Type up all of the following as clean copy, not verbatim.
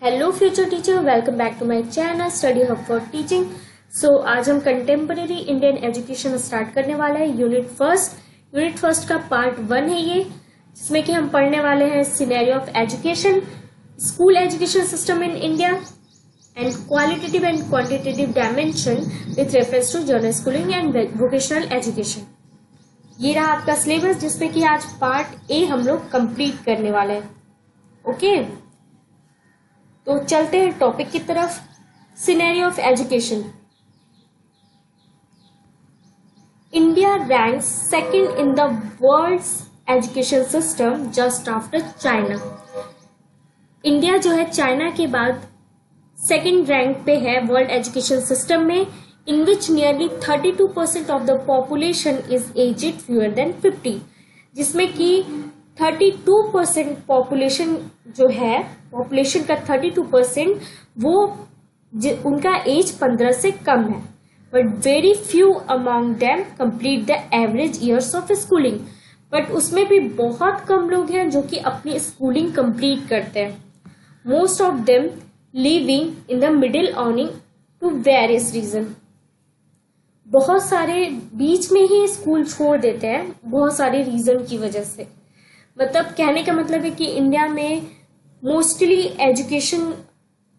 Hello future teacher, welcome back to my channel study hub for teaching. So आज हम contemporary Indian education start करने वाले हैं। Unit first का part 1 है ये, जिसमें कि हम पढ़ने वाले हैं scenario of education, school education system in India and qualitative and quantitative dimension with reference to general schooling and vocational education. ये रहा आपका सिलेबस, जिसमें कि आज पार्ट ए हम लोग कंप्लीट करने वाले हैं। ओके, तो चलते हैं टॉपिक की तरफ। Scenario of education. India ranks second in the world's education system just after China. India जो है चाइना के बाद सेकंड रैंक पे है वर्ल्ड एजुकेशन सिस्टम में, in which nearly 32% of the population is aged fewer than 50, जिसमें कि 32% population जो है, पॉपुलेशन का 32% वो उनका एज 15 से कम है। But very few among them complete the average years of schooling. But उसमें भी बहुत कम लोग हैं जो कि अपनी स्कूलिंग कंप्लीट करते हैं। Most of them living in the middle earning to various region. बहुत सारे बीच में ही स्कूल छोड़ देते हैं बहुत सारे रीजन की वजह से। मतलब कहने का मतलब है कि इंडिया में मोस्टली एजुकेशन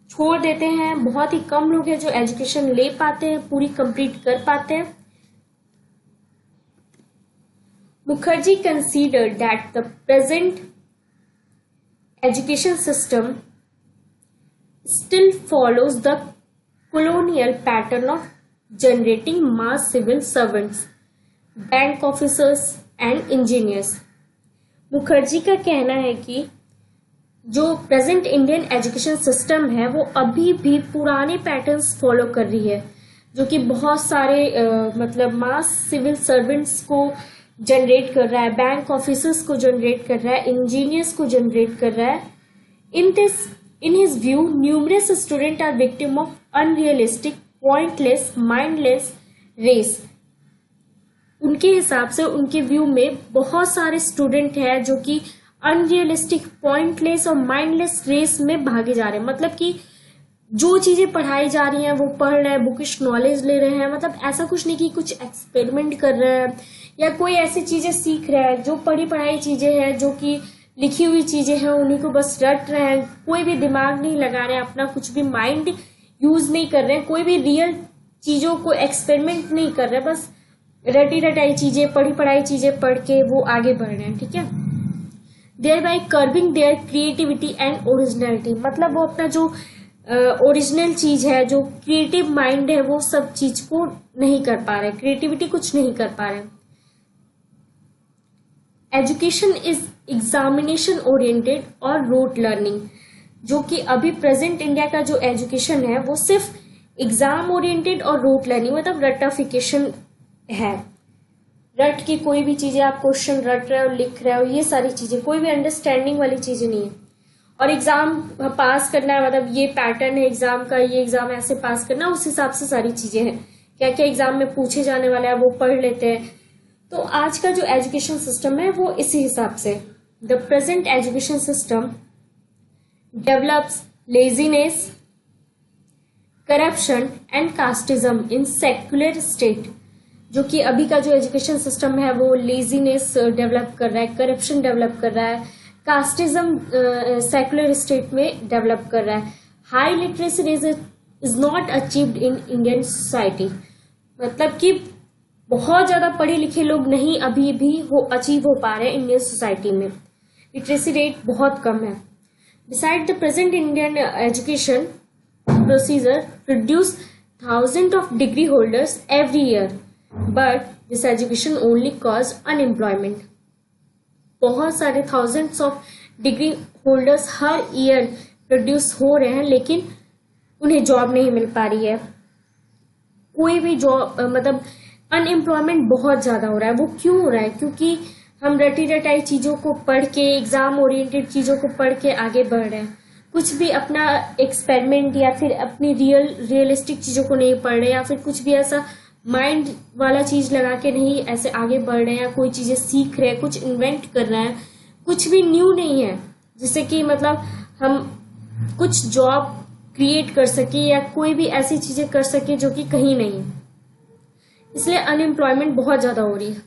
छोड़ देते हैं, बहुत ही कम लोग हैं जो एजुकेशन ले पाते हैं, पूरी कंप्लीट कर पाते हैं। Mukherjee considered that the present education system still follows the colonial pattern of generating mass civil servants, bank officers and engineers। Mukherjee का कहना है कि जो प्रेजेंट इंडियन एजुकेशन सिस्टम है वो अभी भी पुराने पैटर्न्स फॉलो कर रही है, जो कि बहुत सारे मतलब मास सिविल सर्वेंट्स को जनरेट कर रहा है, बैंक ऑफिसर्स को जनरेट कर रहा है, इंजीनियर्स को जनरेट कर रहा है। In his view, numerous students are victim of unrealistic, pointless, mindless race। उनके हिसाब से, उनके व्यू में बहुत सारे स्टूडेंट हैं जो कि अनरियलिस्टिक, पॉइंटलेस और माइंडलेस रेस में भागे जा रहे हैं। मतलब कि जो चीजें पढ़ाई जा रही हैं वो पढ़ रहे हैं, बुकिश नॉलेज ले रहे हैं, मतलब ऐसा कुछ नहीं कि कुछ एक्सपेरिमेंट कर रहे हैं या कोई ऐसी चीजें सीख रहे हैं। जो पढ़ी पढ़ाई चीजें हैं, जो कि लिखी हुई चीजें हैं, उन्हीं को बस रट रहे हैं। कोई भी दिमाग नहीं लगा रहे हैं, अपना कुछ भी माइंड यूज नहीं कर रहे हैं, कोई भी रियल चीजों को एक्सपेरिमेंट नहीं कर रहे, बस रटी रटाई चीजें, पढ़ी पढ़ाई चीजें पढ़ के वो आगे बढ़ रहे हैं। ठीक है, thereby curbing their creativity and originality. मतलब वो अपना जो ओरिजिनल चीज है, जो क्रिएटिव माइंड है, वो सब चीज को नहीं कर पा रहे, क्रिएटिविटी कुछ नहीं कर पा रहे। एजुकेशन इज एग्जामिनेशन ओरिएंटेड और रूट लर्निंग। जो कि अभी प्रेजेंट इंडिया का जो एजुकेशन है वो सिर्फ एग्जाम ओरिएंटेड और रूट लर्निंग, मतलब रटाफिकेशन है। रट की कोई भी चीजें, आप क्वेश्चन रट रहे हो, लिख रहे हो, ये सारी चीजें, कोई भी अंडरस्टैंडिंग वाली चीजें नहीं है। और एग्जाम पास करना है, मतलब ये पैटर्न है एग्जाम का, ये एग्जाम ऐसे पास करना, उस हिसाब से सारी चीजें हैं। क्या क्या एग्जाम में पूछे जाने वाला है वो पढ़ लेते हैं। तो आज का जो एजुकेशन सिस्टम है वो इसी हिसाब से। The present education system develops laziness, corruption and casteism in secular state. जो कि अभी का जो एजुकेशन सिस्टम है वो लेजीनेस डेवलप कर रहा है, करप्शन डेवलप कर रहा है, कास्टिज्म सेक्युलर स्टेट में डेवलप कर रहा है। High literacy rate is not achieved in Indian society. मतलब कि बहुत ज्यादा पढ़े लिखे लोग नहीं अभी भी वो अचीव हो पा रहे हैं इंडियन सोसाइटी में। लिटरेसी रेट बहुत कम है। Beside the present Indian education procedure produce thousand of degree holders every year, but this education only cause unemployment. बहुत सारे thousands of degree holders her year produce हो रहे हैं, लेकिन उन्हें जॉब नहीं मिल पा रही है। कोई भी जॉब, मतलब अनएम्प्लॉयमेंट बहुत ज्यादा हो रहा है। वो क्यों हो रहा है? क्योंकि हम रटी रटाई चीजों को पढ़ के, एग्जाम ओरिएंटेड चीजों को पढ़ के आगे बढ़ रहे हैं। कुछ भी अपना एक्सपेरिमेंट या फिर अपनी रियलिस्टिक चीजों को नहीं पढ़ रहे, या फिर कुछ भी ऐसा माइंड वाला चीज लगा के नहीं ऐसे आगे बढ़ रहे हैं, या कोई चीजें सीख रहे हैं, कुछ इन्वेंट कर रहे हैं, कुछ भी न्यू नहीं है। जिससे कि मतलब हम कुछ जॉब क्रिएट कर सके या कोई भी ऐसी चीजें कर सके जो कि कहीं नहीं है, इसलिए अनएम्प्लॉयमेंट बहुत ज्यादा हो रही है.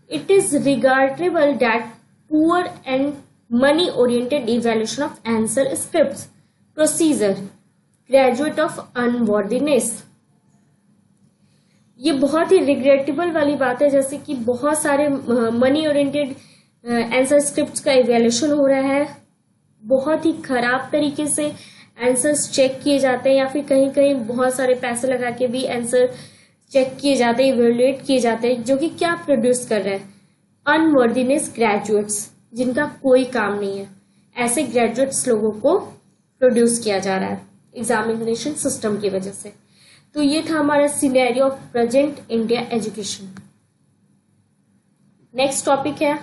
It is regardable that poor and money oriented evaluation of answer scripts procedure graduate of unworthiness. ये बहुत ही रिग्रेटेबल वाली बात है, जैसे कि बहुत सारे मनी ओरिएंटेड आंसर स्क्रिप्ट्स का इवैल्यूएशन हो रहा है, बहुत ही खराब तरीके से आंसर्स चेक किए जाते हैं, या फिर कहीं कहीं बहुत सारे पैसे लगा के भी आंसर चेक किए जाते हैं, इवेल्युएट किए जाते हैं, जो कि क्या प्रोड्यूस कर रहे हैं, अनवर्दीनेस ग्रेजुएट्स जिनका कोई काम नहीं है. ऐसे ग्रेजुएट्स लोगों को प्रोड्यूस किया जा रहा है एग्जामिनेशन सिस्टम की वजह से. तो ये था हमारा scenario of present India education. Next topic है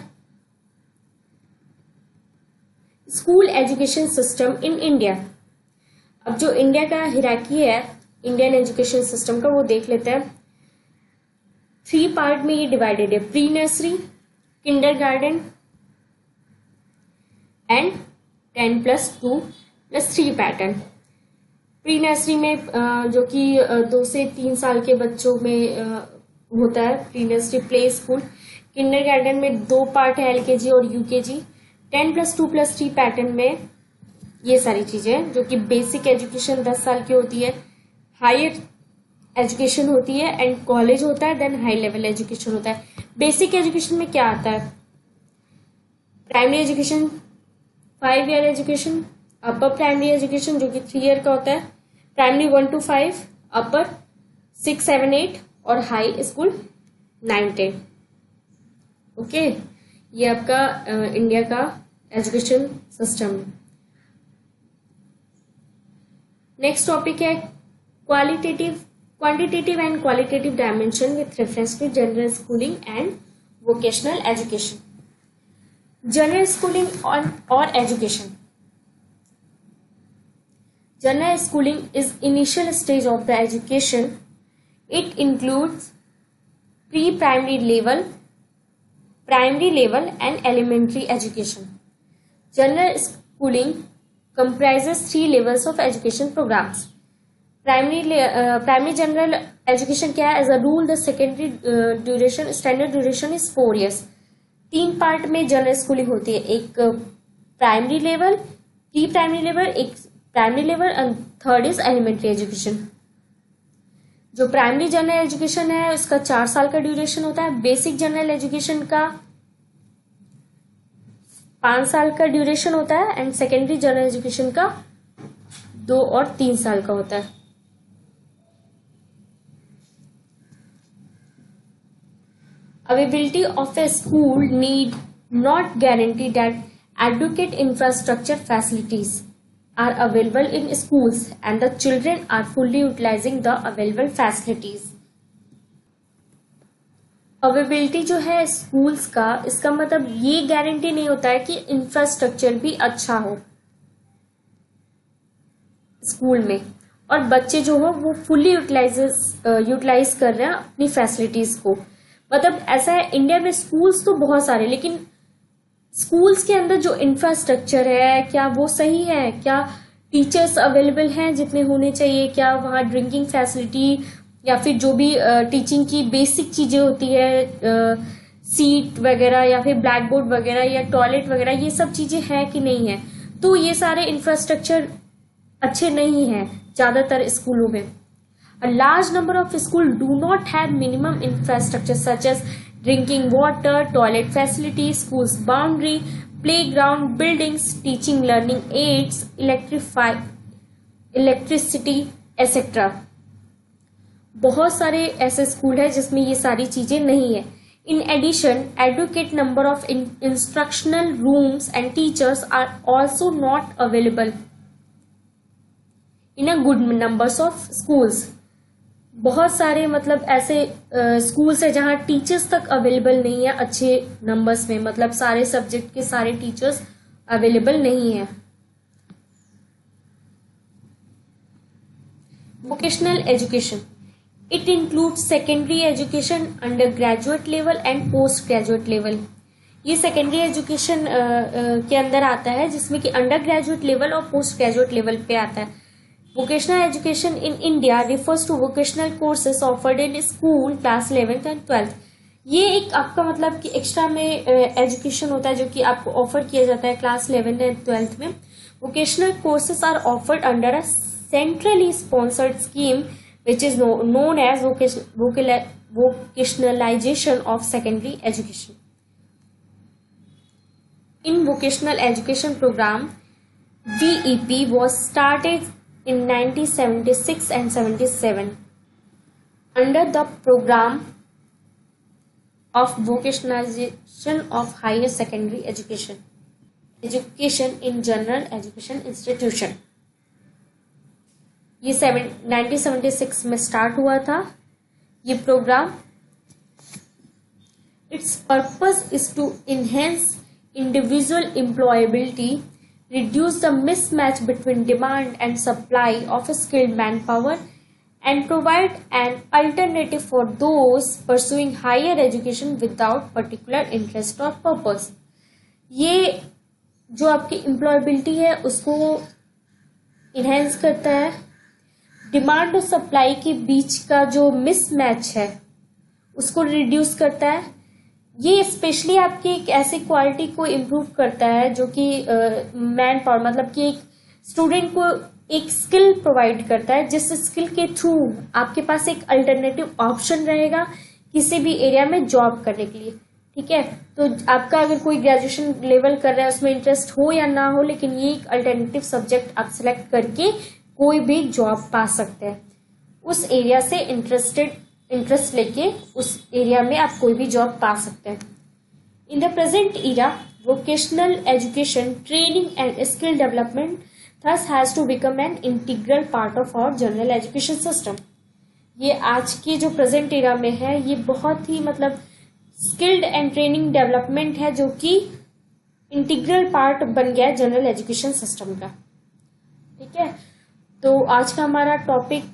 school education system in India. अब जो इंडिया का हिराकी है इंडियन एजुकेशन सिस्टम का, वो देख लेते हैं. 3 पार्ट में ये डिवाइडेड है, pre nursery, kindergarten and 10+2+3 pattern. Pre nursery में जो कि 2 से 3 साल के बच्चों में होता है, pre nursery play school. Kindergarten में 2 पार्ट है, एलकेजी और यूकेजी. 10+2+3 पैटर्न में ये सारी चीजें जो कि बेसिक एजुकेशन 10 साल की होती है, हायर एजुकेशन होती है एंड कॉलेज होता है, देन हाई लेवल एजुकेशन होता है. बेसिक एजुकेशन में क्या आता है, primary education 5 year education, upper primary education जो कि 3 ईयर का होता है, प्राइमरी 1 to 5, अपर 6, 7, 8 और हाई स्कूल 9, 10. ओके, ये आपका इंडिया का एजुकेशन सिस्टम. नेक्स्ट टॉपिक है quantitative and qualitative dimension with reference to general schooling and vocational education. General schooling और education. General schooling is initial stage of the education. It includes pre primary level, primary level and elementary education. General schooling comprises 3 levels of education programs. Primary general education क्या है? As a rule, the secondary standard duration is 4 years. 3 part में general schooling होती है, एक primary level, pre primary level, एक primary level and third is elementary education. जो primary general education है उसका 4 साल का ड्यूरेशन होता है. बेसिक जनरल एजुकेशन का 5 साल का ड्यूरेशन होता है एंड सेकेंडरी जनरल एजुकेशन का 2 और 3 साल का होता है. Availability of A school need not guarantee that adequate infrastructure facilities are available in schools and the children are fully utilizing the available facilities. Availability जो है स्कूल्स का, इसका मतलब ये गारंटी नहीं होता है कि इंफ्रास्ट्रक्चर भी अच्छा हो स्कूल में और बच्चे जो हो वो फुल्ली यूटिलाइज कर रहे हैं अपनी फैसिलिटीज को. मतलब ऐसा है, इंडिया में स्कूल्स तो बहुत सारे, लेकिन स्कूल्स के अंदर जो इंफ्रास्ट्रक्चर है क्या वो सही है, क्या टीचर्स अवेलेबल हैं जितने होने चाहिए, क्या वहाँ ड्रिंकिंग फैसिलिटी या फिर जो भी टीचिंग की बेसिक चीजें होती है, सीट वगैरह या फिर ब्लैक बोर्ड वगैरह या टॉयलेट वगैरह, ये सब चीजें हैं कि नहीं है. तो ये सारे इंफ्रास्ट्रक्चर अच्छे नहीं हैं ज्यादातर स्कूलों में. A large number of schools do not have minimum infrastructure such as drinking water, toilet facilities, schools boundary, playground, buildings, teaching learning aids, electricity, etc. बहुत सारे ऐसे स्कूल हैं जिसमें ये सारी चीजें नहीं है. In addition, adequate number of instructional rooms and teachers are also not available in a good numbers of schools. बहुत सारे मतलब ऐसे स्कूल्स है जहाँ टीचर्स तक अवेलेबल नहीं है अच्छे नंबर्स में, मतलब सारे सब्जेक्ट के सारे टीचर्स अवेलेबल नहीं है. Vocational education. It includes secondary education, undergraduate level and postgraduate level. ये सेकेंडरी एजुकेशन के अंदर आता है, जिसमें कि अंडर ग्रेजुएट लेवल और पोस्ट ग्रेजुएट लेवल पे आता है। Vocational education in India refers to vocational courses offered in school class 11th and 12th। ये एक आपका मतलब कि एक्स्ट्रा में एजुकेशन होता है जो कि आपको ऑफर किया जाता है क्लास 11th एंड 12th में। Vocational courses are offered under a centrally sponsored scheme which is known as vocationalization of secondary education. In vocational education program, VEP was started in 1976 and 77 under the program of vocationalization of higher secondary education in general education institution. ये 1976 में start हुआ था ये programme. It's purpose is to enhance individual employability, reduce the mismatch between demand and supply of skilled manpower and provide an alternative for those pursuing higher education without particular interest और purpose. ये जो आपकी employability है उसको enhance करता है, demand और supply के बीच का जो मिसमैच है उसको रिड्यूस करता है। ये स्पेशली आपकी एक ऐसी क्वालिटी को इम्प्रूव करता है जो कि मैन पावर मतलब कि एक स्टूडेंट को एक स्किल प्रोवाइड करता है, जिस स्किल के थ्रू आपके पास एक अल्टरनेटिव ऑप्शन रहेगा किसी भी एरिया में जॉब करने के लिए। ठीक है, तो आपका अगर कोई ग्रेजुएशन लेवल कर रहा है उसमें इंटरेस्ट हो या ना हो, लेकिन ये एक अल्टरनेटिव सब्जेक्ट आप सिलेक्ट करके कोई भी जॉब पा सकते हैं। उस एरिया से इंटरेस्ट लेके उस एरिया में आप कोई भी जॉब पा सकते हैं। In the present era vocational education training and skill development thus has to become an integral part of our general education system। ये आज के जो प्रेजेंट इरा में है ये बहुत ही मतलब स्किल्ड एंड ट्रेनिंग डेवलपमेंट है जो कि इंटीग्रल पार्ट बन गया है जनरल एजुकेशन सिस्टम का। ठीक है, तो आज का हमारा टॉपिक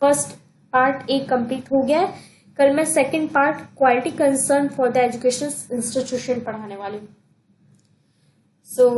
फर्स्ट पार्ट एक कंप्लीट हो गया है। कल मैं second part quality concern for the education institution पढ़ाने वाली हूँ। सो